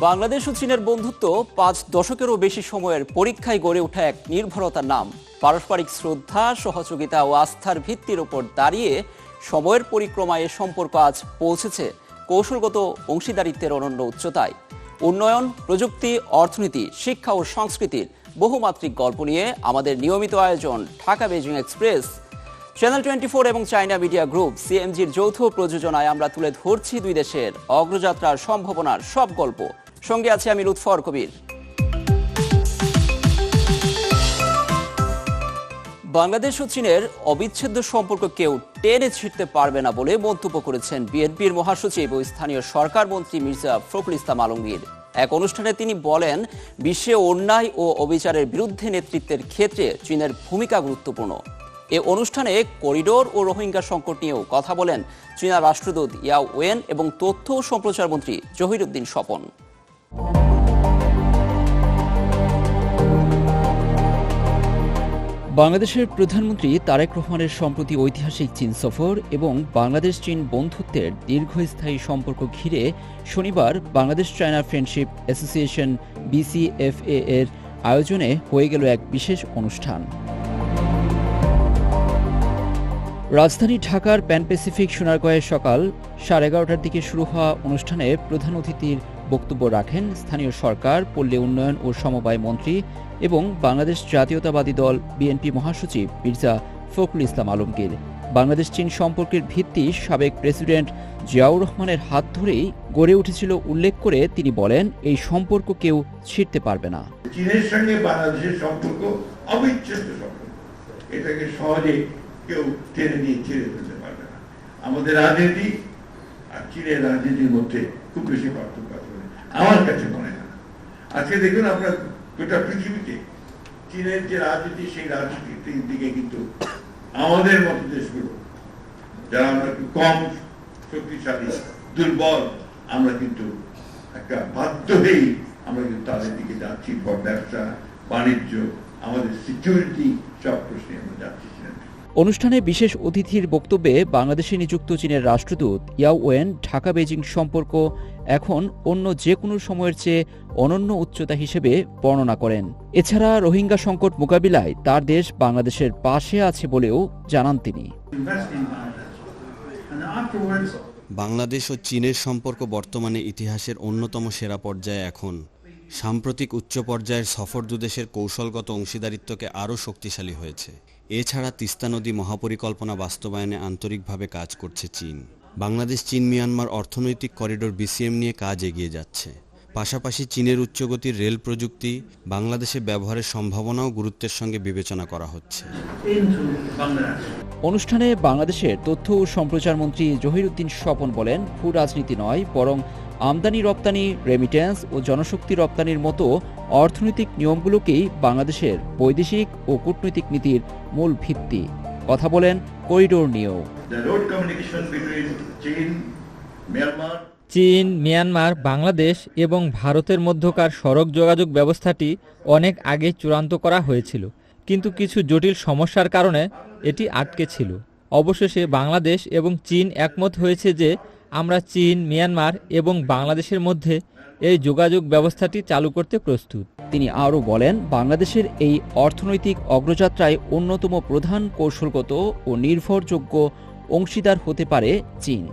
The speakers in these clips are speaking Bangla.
বাংলাদেশ ও চীনের বন্ধুত্ব 5 দশকেরও বেশি সময়ের পরীক্ষায় গড়ে ওঠা এক নির্ভরতার নাম। পারস্পরিক শ্রদ্ধা, সহযোগিতা ও আস্থার ভিত্তির উপর দাঁড়িয়ে সময়ের পরিক্রমায় এ সম্পর্ক আজ পৌঁছেছে কৌশলগত অংশীদারিত্বের অনন্য উচ্চতায়। উন্নয়ন, প্রযুক্তি, অর্থনীতি, শিক্ষা ও সংস্কৃতির বহুমাত্রিক গল্প নিয়ে আমাদের নিয়মিত আয়োজন ঢাকা বেজিং এক্সপ্রেস, চ্যানেল 24 এবং চায়না মিডিয়া গ্রুপ সিএমজির যৌথ প্রযোজনায় আমরা তুলে ধরছি দুই দেশের অগ্রযাত্রার সম্ভাবনার সব গল্প। সঙ্গে আছে আমি লুৎফর কবির। বাংলাদেশ ও চীনের অবিচ্ছেদ্য সম্পর্ক কেউ টেনে ছিঁড়তে পারবে না বলে মন্তব্য করেছেন বিএনপির মহাসচিব ও স্থানীয় সরকার মন্ত্রী মির্জা ফখরুল ইসলাম আলমগীর। এক অনুষ্ঠানে তিনি বলেন, বিশ্বে অন্যায় ও অবিচারের বিরুদ্ধে নেতৃত্বের ক্ষেত্রে চীনের ভূমিকা গুরুত্বপূর্ণ। এ অনুষ্ঠানে করিডোর ও রোহিঙ্গা সংকট নিয়েও কথা বলেন চীনা রাষ্ট্রদূত ইয়াও ওয়েন এবং তথ্য ও সম্প্রচার মন্ত্রী জহিরুদ্দিন স্বপন। বাংলাদেশের প্রধানমন্ত্রী তারেক রহমানের সম্প্রতি ঐতিহাসিক চীন সফর এবং বাংলাদেশ চীন বন্ধুত্বের দীর্ঘস্থায়ী সম্পর্ক ঘিরে শনিবার Bangladesh China friendship association BCFA এর আয়োজনে হয়ে গেল এক বিশেষ অনুষ্ঠান। রাজধানী ঢাকার প্যান প্যাসিফিক সোনারগাঁয়ে সকাল 11:30টার দিকে শুরু হওয়া অনুষ্ঠানে প্রধান অতিথির বক্তব্য রাখেন স্থানীয় সরকার, পল্লী উন্নয়ন ও সমবায় মন্ত্রী এবং বাংলাদেশ জাতীয়তাবাদী দল বিএনপি মহাসচিব মির্জা ফখরুল ইসলাম আলমগীর। বাংলাদেশ চীন সম্পর্কের ভিত্তি সাবেক প্রেসিডেন্ট জিয়াউর রহমানের হাত ধরেই গড়ে উঠেছিল উল্লেখ করে তিনি বলেন, এই সম্পর্ক কেউ ছিঁড়তে পারবে না। চীনের সঙ্গে বাংলাদেশের সম্পর্ক অবিচ্ছেদ্য সম্পর্ক, এটাকে সহজে কেউ টেনে নিয়ে ছেড়ে ফেলতে পারবে না। আমাদের রাজনীতি আর চীনের রাজনীতির মধ্যে খুব বেশি পার্থক্য আছে আমার কাছে মনে হয়। আজকে দেখুন আপনার গোটা পৃথিবীতে চীনের যে রাজনীতি, সেই রাজনীতির দিকে কিন্তু আমাদের মতো দেশগুলো যারা আমরা একটু কম শক্তিশালী, দুর্বল, আমরা কিন্তু একটা বাধ্য হয়েই আমরা কিন্তু তাদের দিকে যাচ্ছি। ব্যবসা বাণিজ্য, আমাদের সিকিউরিটি, সব প্রশ্নে আমরা যাচ্ছি। অনুষ্ঠানে বিশেষ অতিথির বক্তব্যে বাংলাদেশে নিযুক্ত চীনের রাষ্ট্রদূত ইয়াও ওয়েন ঢাকা বেজিং সম্পর্ক এখন অন্য যে কোনো সময়ের চেয়ে অনন্য উচ্চতা হিসেবে বর্ণনা করেন। এছাড়া রোহিঙ্গা সংকট মোকাবিলায় তার দেশ বাংলাদেশের পাশে আছে বলেও জানান তিনি। বাংলাদেশ ও চীনের সম্পর্ক বর্তমানে ইতিহাসের অন্যতম সেরা পর্যায়ে। এখন সাম্প্রতিক উচ্চ পর্যায়ের সফর দুদেশের কৌশলগত অংশীদারিত্বকে আরও শক্তিশালী হয়েছে। এছাড়া তিস্তা নদী মহাপরিকল্পনা বাস্তবায়নে আন্তরিকভাবে কাজ করছে চীন। বাংলাদেশ চীন মিয়ানমার অর্থনৈতিক করিডোর BCM নিয়ে কাজ এগিয়ে যাচ্ছে। পাশাপাশি চীনের উচ্চগতির রেল প্রযুক্তি বাংলাদেশে ব্যবহারের সম্ভাবনাও গুরুত্বের সঙ্গে বিবেচনা করা হচ্ছে। অনুষ্ঠানে বাংলাদেশের তথ্য ও সম্প্রচার মন্ত্রী জহিরুদ্দিন স্বপন বলেন, ভূ রাজনীতি নয়, বরং আমদানি রপ্তানি, রেমিট্যান্স ও জনশক্তি রপ্তানির মতো অর্থনৈতিক নিয়মগুলোকেই বাংলাদেশের বৈদেশিক ও কূটনৈতিক নীতির মূল ভিত্তি। কথা বলেন করিডোর নিয়েও। চীন, মিয়ানমার, বাংলাদেশ এবং ভারতের মধ্যকার সড়ক যোগাযোগ ব্যবস্থাটি অনেক আগে চূড়ান্ত করা হয়েছিল, কিন্তু কিছু জটিল সমস্যার কারণে এটি আটকে ছিল। অবশেষে বাংলাদেশ এবং চীন একমত হয়েছে যে আমরা চীন, মিয়ানমার এবং বাংলাদেশের মধ্যে এই যোগাযোগ ব্যবস্থাটি চালু করতে প্রস্তুত। তিনি আরও বলেন, বাংলাদেশের এই অর্থনৈতিক অগ্রযাত্রায় অন্যতম প্রধান কৌশলগত ও নির্ভরযোগ্য অংশীদার হতে পারে চীন।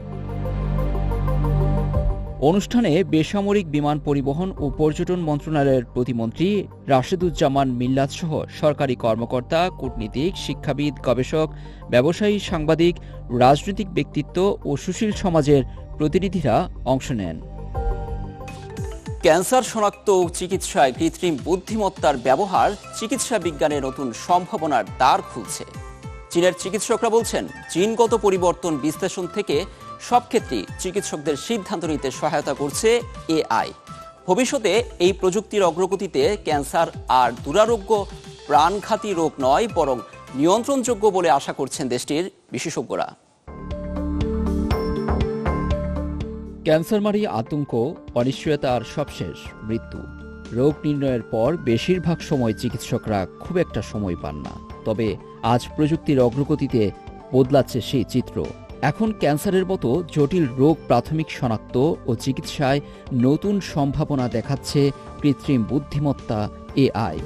অনুষ্ঠানে বেসামরিক বিমান পরিবহন ও পর্যটন মন্ত্রণালয়ের প্রতিমন্ত্রী রাশেদুজ্জামান মিল্লাত সহ সরকারি কর্মকর্তা, কূটনীতিক, শিক্ষাবিদ, গবেষক, ব্যবসায়ী, সাংবাদিক, রাজনৈতিক ব্যক্তিত্ব ও সুশীল সমাজের প্রতিনিধিরা অংশ নেন। ক্যান্সার শনাক্ত ও চিকিৎসায় কৃত্রিম বুদ্ধিমত্তার ব্যবহার চিকিৎসা বিজ্ঞানে নতুন সম্ভাবনার দ্বার খুলছে। চীনের চিকিৎসকরা বলছেন, জিনগত পরিবর্তন বিশ্লেষণ থেকে সব ক্ষেত্রেই চিকিৎসকদের সিদ্ধান্ত নিতে সহায়তা করছে AI। ভবিষ্যতে এই প্রযুক্তির অগ্রগতিতে ক্যান্সার আর দুরারোগ্য প্রাণঘাতী রোগ নয়, বরং নিয়ন্ত্রণযোগ্য বলে আশা করছেন দেশটির বিশেষজ্ঞরা। ক্যান্সারমারী আতঙ্ক, অনিশ্চয়তার সবশেষ মৃত্যু। রোগ নির্ণয়ের পর বেশিরভাগ সময় চিকিৎসকরা খুব একটা সময় পান না। তবে আজ প্রযুক্তির অগ্রগতিতে বদলাচ্ছে সেই চিত্র। এখন ক্যান্সারের মতো জটিল রোগ প্রাথমিক শনাক্ত ও চিকিৎসায় নতুন সম্ভাবনা দেখাচ্ছে কৃত্রিম বুদ্ধিমত্তা এআই।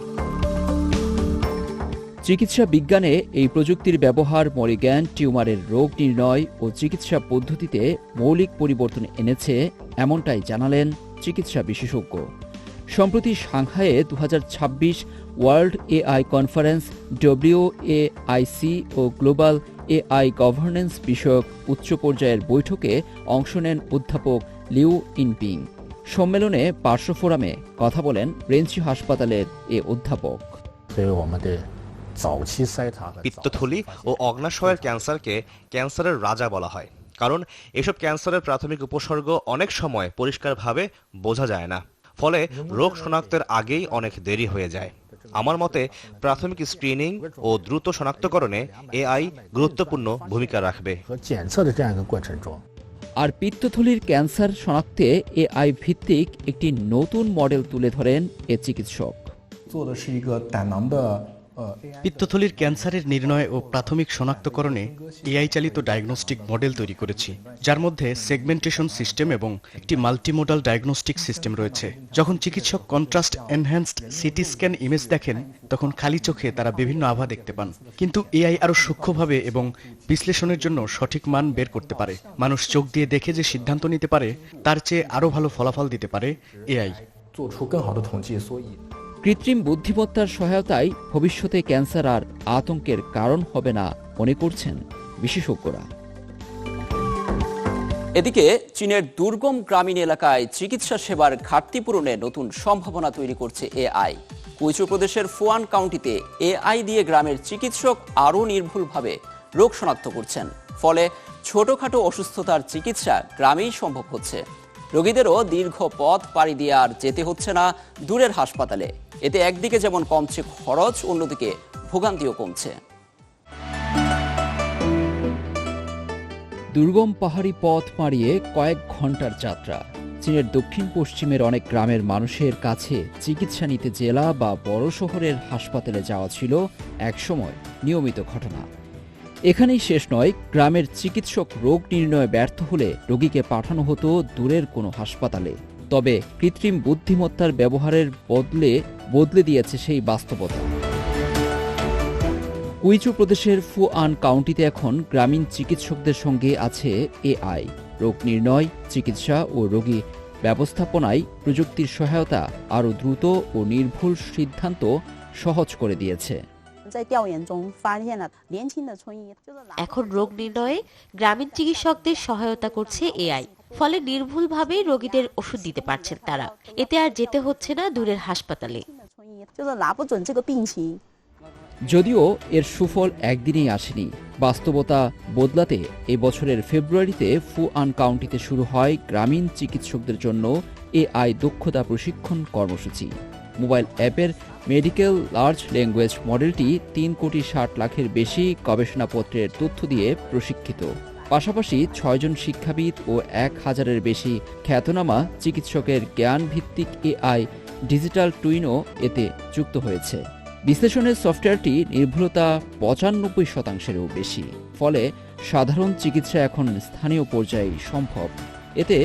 চিকিৎসা বিজ্ঞানে এই প্রযুক্তির ব্যবহার মরিজ্ঞান টিউমারের রোগ নির্ণয় ও চিকিৎসা পদ্ধতিতে মৌলিক পরিবর্তন এনেছে, এমনটাই জানালেন চিকিৎসা বিশেষজ্ঞ। সম্প্রতি সাংহাইয়ে 2026 ওয়ার্ল্ড এআই কনফারেন্স WAIC ও গ্লোবাল এআই গভর্নেন্স বিষয়ক উচ্চ পর্যায়ের বৈঠকে অংশ নেন অধ্যাপক লিউ ইনপিং। সম্মেলনে পার্শ্ব ফোরামে কথা বলেন রেঞ্চি হাসপাতালের এ অধ্যাপক। পিত্তথলি ও অগ্ন্যাশয়ের ক্যান্সারকে ক্যান্সারের রাজা বলা হয়, কারণ এসব ক্যান্সারের প্রাথমিক উপসর্গ অনেক সময় পরিষ্কারভাবে বোঝা যায় না, ফলে রোগ শনাক্তের আগেই অনেক দেরি হয়ে যায়। আমার মতে প্রাথমিক স্ক্রিনিং ও দ্রুত শনাক্তকরণে এআই গুরুত্বপূর্ণ ভূমিকা রাখবে। আর পিত্তথলির ক্যান্সার শনাক্তে এআই ভিত্তিক একটি নতুন মডেল তুলে ধরেন এ চিকিৎসক। পিত্তথলির ক্যান্সারের নির্ণয় ও প্রাথমিক শনাক্তকরণে এআই চালিত ডায়াগনস্টিক মডেল তৈরি করেছি, যার মধ্যে সেগমেন্টেশন সিস্টেম এবং একটি মাল্টিমোডাল ডায়াগনস্টিক সিস্টেম রয়েছে। যখন চিকিৎসক contrast enhanced CT scan image দেখেন, তখন খালি চোখে তারা বিভিন্ন আভা দেখতে পান, কিন্তু এআই আরও সূক্ষ্মভাবে এবং বিশ্লেষণের জন্য সঠিক মান বের করতে পারে। মানুষ চোখ দিয়ে দেখে যে সিদ্ধান্ত নিতে পারে, তার চেয়ে আরও ভালো ফলাফল দিতে পারে এআই। কৃত্রিম বুদ্ধিমত্তার সহায়তায় ভবিষ্যতে ক্যান্সার আর আতঙ্কের কারণ হবে না মনে করছেন বিশেষজ্ঞরা। এদিকে চীনের দুর্গম গ্রামীণ এলাকায় চিকিৎসা সেবার ঘাটতি পূরণে নতুন সম্ভাবনা তৈরি করছে এআই। কুইচু প্রদেশের ফুয়ান কাউন্টিতে এআই দিয়ে গ্রামের চিকিৎসক আরও নির্ভুলভাবে রোগ শনাক্ত করছেন, ফলে ছোটখাটো অসুস্থতার চিকিৎসা গ্রামেই সম্ভব হচ্ছে। রোগীদেরও দীর্ঘ পথ পাড়ি দিয়ে আর যেতে হচ্ছে না দূরের হাসপাতালে। এতে একদিকে যেমন কমছে খরচ, অন্যদিকে ভোগান্তিও কমছে। দুর্গম পাহাড়ি পথ মারিয়ে কয়েক ঘন্টার যাত্রা। চীনের দক্ষিণ পশ্চিমের অনেক গ্রামের মানুষের কাছে চিকিৎসা নিতে জেলা বা বড় শহরের হাসপাতালে যাওয়া ছিল একসময় নিয়মিত ঘটনা। এখানেই শেষ নয়, গ্রামের চিকিৎসক রোগ নির্ণয়ে ব্যর্থ হলে রোগীকে পাঠানো হতো দূরের কোনো হাসপাতালে। তবে কৃত্রিম বুদ্ধিমত্তার ব্যবহারের বদলে দিয়েছে সেই বাস্তবতা। কুইচু প্রদেশের ফুআন কাউন্টিতে এখন গ্রামীণ চিকিৎসকদের সঙ্গে আছে এআই। রোগ নির্ণয়, চিকিৎসা ও রোগী ব্যবস্থাপনায় প্রযুক্তির সহায়তা আরও দ্রুত ও নির্ভুল সিদ্ধান্ত সহজ করে দিয়েছে। এখন রোগ নির্ণয়ে গ্রামীণ চিকিৎসকদের সহায়তা করছে এআই, ফলে নির্ভুলভাবে রোগীদের ওষুধ দিতে পারছেন তারা। এতে আর যেতে হচ্ছে না দূরের হাসপাতালে। যদিও এর সুফল একদিনেই আসেনি। বাস্তবতা বদলাতে এবছরের ফেব্রুয়ারিতে ফুআন কাউন্টিতে শুরু হয় গ্রামীণ চিকিৎসকদের জন্য এআই দক্ষতা প্রশিক্ষণ কর্মসূচি। মোবাইল অ্যাপের মেডিকেল লার্জ ল্যাঙ্গুয়েজ মডেলটি 3,60,00,000-এর বেশি গবেষণাপত্রের তথ্য দিয়ে প্রশিক্ষিত। পাশাপাশি 6 জন শিক্ষাবিদ ও 1000-এর বেশি খ্যাতনামা চিকিৎসকের জ্ঞানভিত্তিক এআই ডিজিটাল টুইনও এতে যুক্ত হয়েছে। বিশ্লেষণের সফটওয়্যারটি নির্ভুলতা 95%-এরও বেশি, ফলে সাধারণ চিকিৎসা এখন স্থানীয় পর্যায়ে সম্ভব। এতে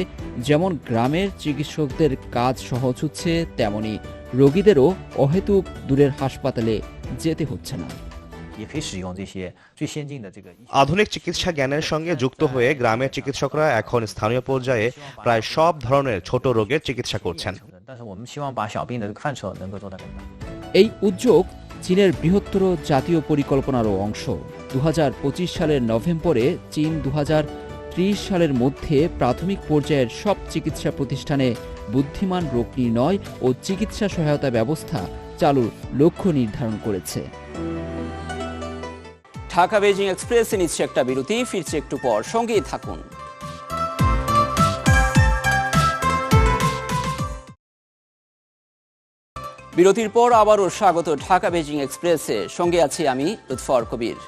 যেমন গ্রামের চিকিৎসকদের কাজ সহজ হচ্ছে, তেমনি রোগীদেরও অহেতুক দূরের হাসপাতালে যেতে হচ্ছে না। আধুনিক চিকিৎসা জ্ঞানের সঙ্গে যুক্ত হয়ে গ্রামের চিকিৎসকরা এখন স্থানীয় পর্যায়ে প্রায় সব ধরনের ছোট রোগের চিকিৎসা করছেন। এই উদ্যোগ চীনের বৃহত্তর জাতীয় পরিকল্পনারও অংশ। 2025 সালের নভেম্বরে চীন 2030 সালের মধ্যে প্রাথমিক পর্যায়ের সব চিকিৎসা প্রতিষ্ঠানে বুদ্ধিমান রোগ নির্ণয় ও চিকিৎসা সহায়তা ব্যবস্থা চালুর লক্ষ্য নির্ধারণ করেছে। ঢাকা বেজিং এক্সপ্রেসে নিচ্ছে একটা বিরতি, ফিরছে একটু পর, সঙ্গেই থাকুন। বিরতির পর আবারও স্বাগত ঢাকা বেজিং এক্সপ্রেসে, সঙ্গে আছি আমি লুৎফর কবির।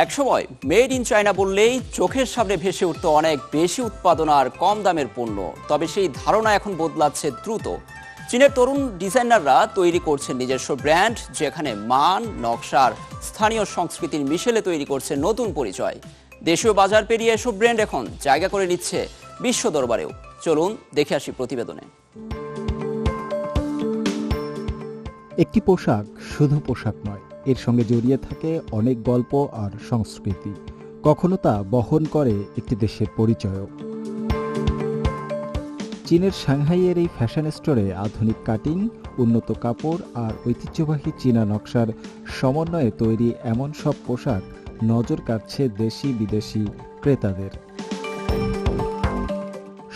একসময় মেড ইন চায়না বললেই চোখের সামনে ভেসে উঠত অনেক বেশি উৎপাদন আর কম দামের পণ্য। তবে সেই ধারণা এখন বদলাচ্ছে দ্রুত। চীনের তরুণ ডিজাইনাররা তৈরি করছেন নিজস্ব ব্র্যান্ড, যেখানে মান, নকশার স্থানীয় সংস্কৃতির মিশেলে তৈরি করছে নতুন পরিচয়। দেশীয় বাজার পেরিয়ে এসব ব্র্যান্ড এখন জায়গা করে নিচ্ছে বিশ্ব দরবারেও। চলুন দেখে আসি প্রতিবেদনে। একটি পোশাক শুধু পোশাক নয়, এর সঙ্গে জড়িয়ে থাকে অনেক গল্প আর সংস্কৃতি। কখনো তা বহন করে একটি দেশের পরিচয়ও। চীনের সাংহাইয়ের এই ফ্যাশন স্টোরে আধুনিক কাটিং, উন্নত কাপড় আর ঐতিহ্যবাহী চীনা নকশার সমন্বয়ে তৈরি এমন সব পোশাক নজর কাড়ছে দেশি বিদেশি ক্রেতাদের।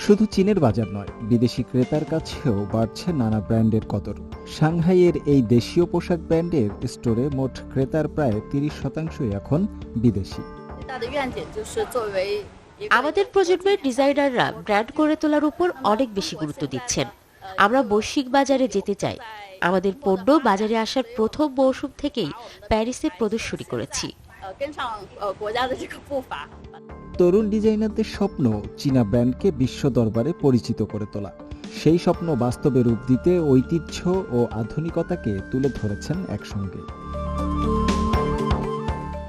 শুধু চীনের বাজার নয়, বিদেশি ক্রেতার কাছেও বাড়ছে নানা ব্র্যান্ডের কদর। সাংহাইয়ের এই দেশীয় পোশাক ব্র্যান্ডের স্টোরে মোট ক্রেতার প্রায় 30% এখন বিদেশি। আমাদের প্রজন্মের ডিজাইনাররা ব্র্যান্ড করে তোলার উপর অনেক বেশি গুরুত্ব দিচ্ছেন। আমরা বৈশ্বিক বাজারে যেতে চাই। আমাদের পণ্য বাজারে আসার প্রথম মৌসুম থেকেই প্যারিসে প্রদর্শনী করেছি। তরুণ ডিজাইনারদের স্বপ্ন চীনা ব্র্যান্ডকে বিশ্ব দরবারে পরিচিত করে তোলা। সেই স্বপ্ন বাস্তবে রূপ দিতে ঐতিহ্য ও আধুনিকতাকে তুলে ধরেছেন একসঙ্গে।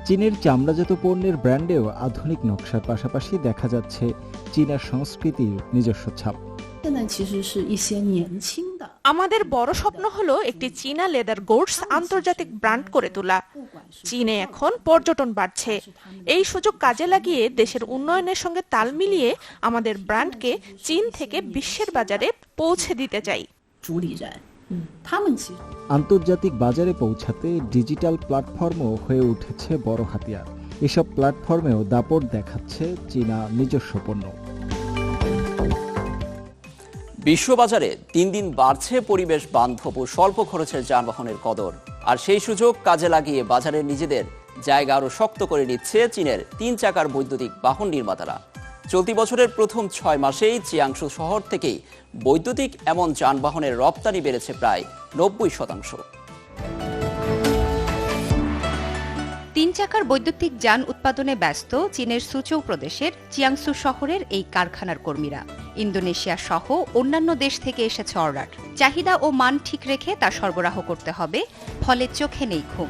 চীনের চামড়াজাত পণ্যের ব্র্যান্ডেও আধুনিক নকশার পাশাপাশি দেখা যাচ্ছে চীনা সংস্কৃতির নিজস্ব ছাপ। আমাদের বড় স্বপ্ন হলো একটি চীনা লেদার গুডস আন্তর্জাতিক ব্র্যান্ড করে তোলা। চীনে এখন পর্যটন বাড়ছে। এই সুযোগ কাজে লাগিয়ে দেশের উন্নয়নের সঙ্গে তাল মিলিয়ে আমাদের ব্র্যান্ডকে চীন থেকে বিশ্বের বাজারে পৌঁছে দিতে চাই। আন্তর্জাতিক বাজারে পৌঁছাতে ডিজিটাল প্ল্যাটফর্মও হয়ে উঠেছে বড় হাতিয়ার। এসব প্ল্যাটফর্মেও দাপট দেখাচ্ছে চীনা নিজস্ব পণ্য। বিশ্ববাজারে দিন দিন বাড়ছে পরিবেশ বান্ধব ও স্বল্প খরচের যানবাহনের কদর। আর সেই সুযোগ কাজে লাগিয়ে বাজারে নিজেদের জায়গা আরও শক্ত করে নিচ্ছে চীনের 3 চাকার বৈদ্যুতিক বাহন নির্মাতারা। চলতি বছরের প্রথম 6 মাসেই চিয়াংশু শহর থেকেই বৈদ্যুতিক এমন যানবাহনের রপ্তানি বেড়েছে প্রায় 90%। 3 চাকার বৈদ্যুতিক যান উৎপাদনে ব্যস্ত চীনের সুচৌ প্রদেশের চিয়াংসু শহরের এই কারখানার কর্মীরা। ইন্দোনেশিয়া সহ অন্যান্য দেশ থেকে এসেছে অর্ডার। চাহিদা ও মান ঠিক রেখে তা সরবরাহ করতে হবে, ফলে চোখে নেই ঘুম।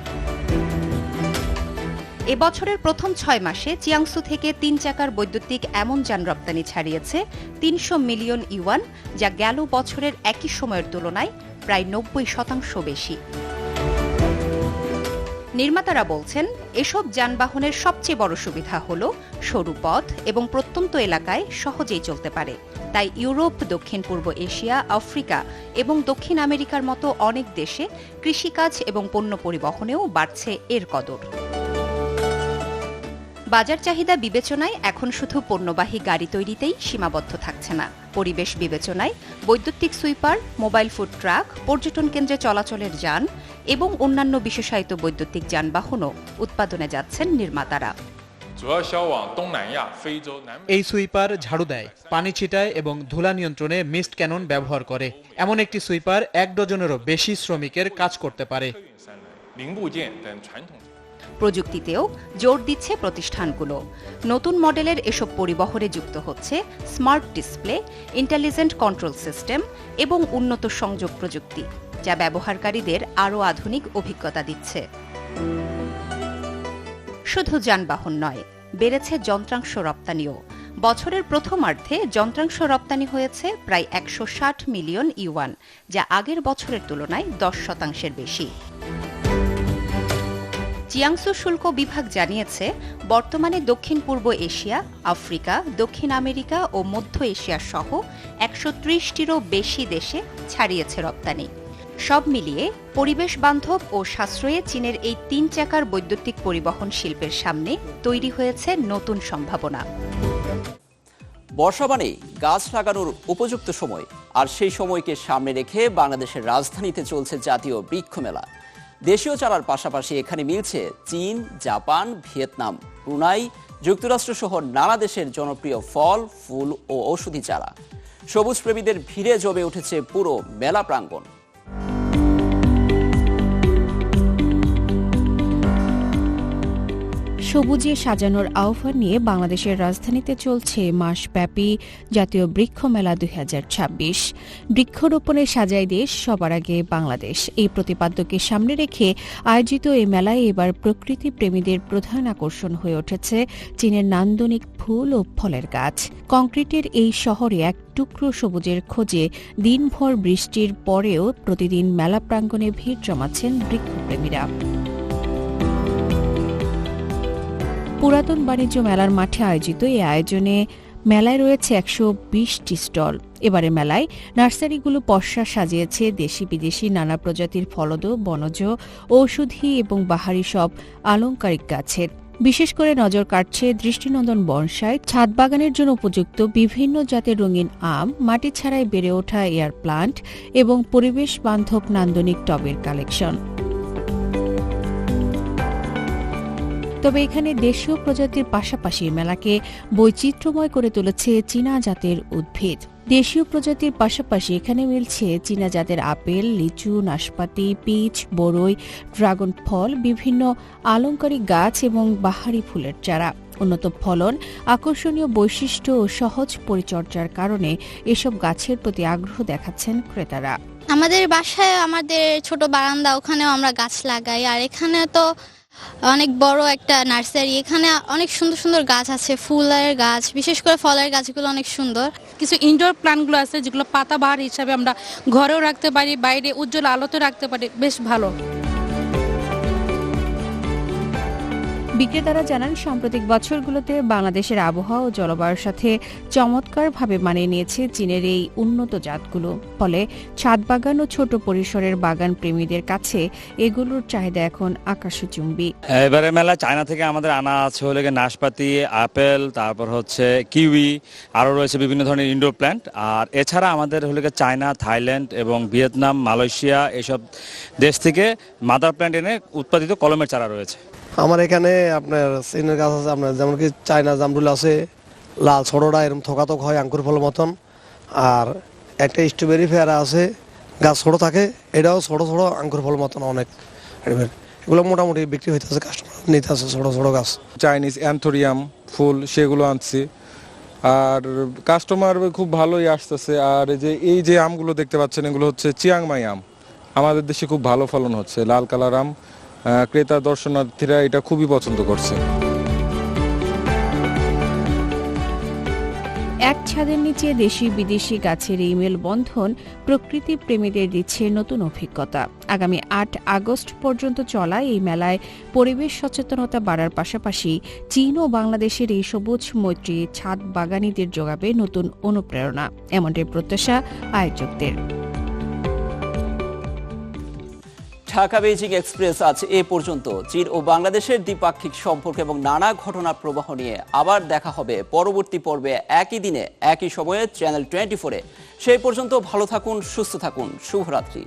এবছরের প্রথম 6 মাসে চিয়াংসু থেকে 3 চাকার বৈদ্যুতিক এমন যান রপ্তানি ছাড়িয়েছে 300 মিলিয়ন ইউয়ান, যা গেল বছরের একই সময়ের তুলনায় প্রায় 90% বেশি। নির্মাতারা বলছেন, এসব যানবাহনের সবচেয়ে বড় সুবিধা হল সরু পথ এবং প্রত্যন্ত এলাকায় সহজেই চলতে পারে। তাই ইউরোপ, দক্ষিণ পূর্ব এশিয়া, আফ্রিকা এবং দক্ষিণ আমেরিকার মতো অনেক দেশে কৃষিকাজ এবং পণ্য পরিবহনেও বাড়ছে এর কদর। বাজার চাহিদা বিবেচনায় এখন শুধু পণ্যবাহী গাড়ি তৈরিতেই সীমাবদ্ধ থাকছে না। পরিবেশ বিবেচনায় বৈদ্যুতিক সুইপার, মোবাইল ফুড ট্রাক, পর্যটন কেন্দ্রে চলাচলের যান এবং অন্যান্য বিশেষায়িত বৈদ্যুতিক যানবাহনও উৎপাদনে যাচ্ছেন নির্মাতারা। এই সুইপার ঝাড়ু দেয়, পানি ছিটায় এবং ধুলা নিয়ন্ত্রণে মিস্ট ক্যানন ব্যবহার করে। এমন একটি সুইপার 1 ডজনেরও বেশি শ্রমিকের কাজ করতে পারে। প্রযুক্তিতেও জোর দিচ্ছে প্রতিষ্ঠানগুলো। নতুন মডেলের এসব পরিবহনে যুক্ত হচ্ছে smart display, intelligent control system এবং উন্নত সংযোগ প্রযুক্তি, যা ব্যবহারকারীদের আরও আধুনিক অভিজ্ঞতা দিচ্ছে। শুধু যানবাহন নয়, বেড়েছে যন্ত্রাংশ রপ্তানিও। বছরের প্রথমার্ধে যন্ত্রাংশ রপ্তানি হয়েছে প্রায় 160 মিলিয়ন ইউয়ান, যা আগের বছরের তুলনায় 10% বেশি। চিয়াংসু শুল্ক বিভাগ জানিয়েছে, বর্তমানে দক্ষিণ পূর্ব এশিয়া, আফ্রিকা, দক্ষিণ আমেরিকা ও মধ্য এশিয়া সহ 130টিরও বেশি দেশে ছাড়িয়েছে রপ্তানি। সব মিলিয়ে পরিবেশ বান্ধব ও সাশ্রয়ে চীনের এই 3 চাকার বৈদ্যুতিক পরিবহন শিল্পের সামনে তৈরি হয়েছে নতুন সম্ভাবনা। বর্ষা মানেই গাছ লাগানোর উপযুক্ত সময়, আর সেই সময়কে সামনে রেখে বাংলাদেশের রাজধানীতে চলছে জাতীয় বৃক্ষ মেলা। দেশীয় চারার পাশাপাশি এখানে মিলছে চীন, জাপান, ভিয়েতনাম, ব্রুনাই, যুক্তরাষ্ট্র সহ নানা দেশের জনপ্রিয় ফল, ফুল ও ঔষধি চারা। সবুজ প্রেমীদের ভিড়ে জমে উঠেছে পুরো মেলা প্রাঙ্গণ। সবুজে সাজানোর আহ্বান নিয়ে বাংলাদেশের রাজধানীতে চলছে মাসব্যাপী জাতীয় বৃক্ষ মেলা 2026। বৃক্ষরোপণে সাজায় দেশ, সবার আগে বাংলাদেশ, এই প্রতিপাদ্যকে সামনে রেখে আয়োজিত এই মেলায় এবার প্রকৃতি প্রেমীদের প্রধান আকর্ষণ হয়ে উঠেছে চীনের নান্দনিক ফুল ও ফলের গাছ। কংক্রিটের এই শহরে এক টুকরো সবুজের খোঁজে দিনভর বৃষ্টির পরেও প্রতিদিন মেলা প্রাঙ্গণে ভিড় জমাচ্ছেন বৃক্ষপ্রেমীরা। পুরাতন বাণিজ্য মেলার মাঠে আয়োজিত এই আয়োজনে মেলায় রয়েছে 120টি স্টল। এবারে মেলায় নার্সারিগুলো পসরা সাজিয়েছে দেশি বিদেশি নানা প্রজাতির ফলদ, বনজ, ঔষধি এবং বাহারি সব আলংকারিক গাছের। বিশেষ করে নজর কাটছে দৃষ্টিনন্দন বনসাই, ছাদ বাগানের জন্য উপযুক্ত বিভিন্ন জাতের রঙিন আম, মাটি ছাড়াই বেড়ে ওঠা এয়ার প্লান্ট এবং পরিবেশ বান্ধব নান্দনিক টবের কালেকশন। তবে এখানে দেশীয় প্রজাতির পাশাপাশি মেলাকে বৈচিত্র্যময় করে তুলেছে চীনা জাতের উদ্ভিদ। দেশীয় প্রজাতির পাশাপাশি এখানে মিলছে চীনা জাতের আপেল, লিচু, নাশপাতি, পিচ, বরই, ড্রাগন ফল, বিভিন্ন আলংকারিক গাছ এবং বাহারি ফুলের চারা। উন্নত ফলন, আকর্ষণীয় বৈশিষ্ট্য ও সহজ পরিচর্যার কারণে এসব গাছের প্রতি আগ্রহ দেখাচ্ছেন ক্রেতারা। আমাদের বাসায় আমাদের ছোট বারান্দা, ওখানেও আমরা গাছ লাগাই। আর এখানে তো অনেক বড় একটা নার্সারি, এখানে অনেক সুন্দর সুন্দর গাছ আছে, ফুলের গাছ, বিশেষ করে ফলের গাছগুলো অনেক সুন্দর। কিছু ইনডোর প্ল্যান্টগুলো আছে যেগুলো পাতাবাহার হিসাবে আমরা ঘরেও রাখতে পারি, বাইরে উজ্জ্বল আলোতে রাখতে পারি, বেশ ভালো। বিক্রেতারা জানান, সাম্প্রতিক বছরগুলোতে বাংলাদেশের আবহাওয়া ও জলবায়ুর সাথে চমৎকারভাবে মানিয়ে নিয়েছে চীনের এই উন্নত জাতগুলো। ফলে ছাদ বাগান ও ছোট পরিসরের বাগান প্রেমীদের কাছে এগুলোর চাহিদা এখন আকাশচুম্বী। এবারে মেলা চায়না থেকে আমাদের আনা আছে হলে নাশপাতি, আপেল, তারপর হচ্ছে কিউই, আরও রয়েছে বিভিন্ন ধরনের ইনডোর প্ল্যান্ট। আর এছাড়া আমাদের হলে চায়না, থাইল্যান্ড এবং ভিয়েতনাম, মালয়েশিয়া এসব দেশ থেকে মাদার প্ল্যান্ট এনে উৎপাদিত কলমের চারা রয়েছে। আমার এখানে আপনার সিনের গাছ আছে, আপনার যেমন কি চায়না জামরুল আছে, লাল ছোটটা এরকম থকাতক হয় আঙ্কুর ফলের মতন। আর একটা স্ট্রবেরি পেয়ারা আছে, গাছ ছোট থাকে, এটাও ছোট ছোট আঙ্কুর ফলের মতন অনেক। এগুলো মোটামুটি বিক্রি হইতেছে, কাস্টমার নিতে আছে ছোট ছোট গাছ। চাইনিজ অ্যান্থোরিয়াম ফুল সেগুলো আনছি, আর কাস্টমার খুব ভালোই আসতেছে। আর এই যে আমগুলো দেখতে পাচ্ছেন, এগুলো হচ্ছে চিয়াংমাই আম, আমাদের দেশে খুব ভালো ফলন হচ্ছে, লাল কালার আম। ক্রেতা দর্শনার্থীরা এটা খুবই পছন্দ করছে। এক ছাদের নিচে দেশি বিদেশি গাছের এই মেলবন্ধন প্রকৃতি প্রেমীদের দিচ্ছে নতুন অভিজ্ঞতা। আগামী 8 আগস্ট পর্যন্ত চলা এই মেলায় পরিবেশ সচেতনতা বাড়ার পাশাপাশি চীন ও বাংলাদেশের এই সবুজ মৈত্রী ছাদ বাগানীদের যোগাবে নতুন অনুপ্রেরণা, এমনটাই প্রত্যাশা আয়োজকদের। ঢাকা বেইজিং এক্সপ্রেস আজ এ পর্যন্ত। চীন ও বাংলাদেশের দ্বিপাক্ষিক সম্পর্ক এবং নানা ঘটনার প্রবাহ নিয়ে আবার দেখা হবে পরবর্তী পর্বে একই দিনে একই সময়ে চ্যানেল 24-এ। সেই পর্যন্ত ভালো থাকুন, সুস্থ থাকুন, শুভরাত্রি।